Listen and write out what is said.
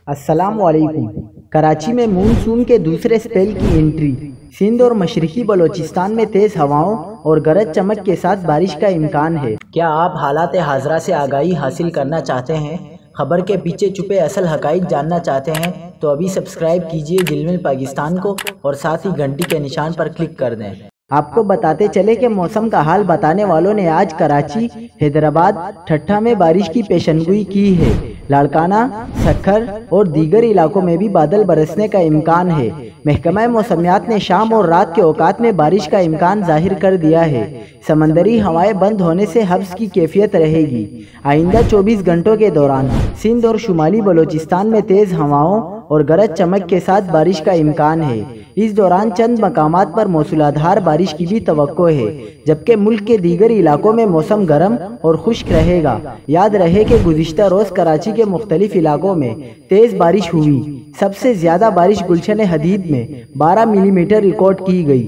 السلام علیکم۔ کراچی میں مونسون کے دوسرے سپیل کی انٹری۔ سندھ اور مشرقی بلوچستان میں تیز ہواؤں اور گرج چمک کے ساتھ بارش کا امکان ہے۔ کیا آپ حالات حاضرہ سے آگاہی حاصل کرنا چاہتے ہیں؟ خبر کے پیچھے چھپے اصل حقائق جاننا چاہتے ہیں تو ابھی سبسکرائب کیجئے جلمل پاکستان کو اور ساتھ ہی گھنٹی کے نشان پر کلک کر دیں۔ آپ کو بتاتے چلے کہ موسم کا حال بتانے والوں نے آج کراچی، حیدرآباد، ٹھٹھہ میں بارش کی پیشنگوئی کی ہے۔ لاڑکانہ، سکھر اور دیگر علاقوں میں بھی بادل برسنے کا امکان ہے۔ محکمہ موسمیات نے شام اور رات کے اوقات میں بارش کا امکان ظاہر کر دیا ہے۔ سمندری ہوائیں بند ہونے سے حبس کی کیفیت رہے گی۔ آئندہ 24 گھنٹوں کے دوران سندھ اور شمالی بلوچستان میں تیز ہواؤں اور گرج چمک کے ساتھ بارش کا امکان ہے۔ اس دوران چند مقامات پر موسلادھار بارش کی بھی توقع ہے، جبکہ ملک کے دیگر علاقوں میں موسم گرم اور خشک رہے گا۔ یاد رہے کہ گزشتہ روز کراچی کے مختلف علاقوں میں تیز بارش ہوئی۔ سب سے زیادہ بارش گلشن حدید میں 12 ملی میٹر ریکارڈ کی گئی۔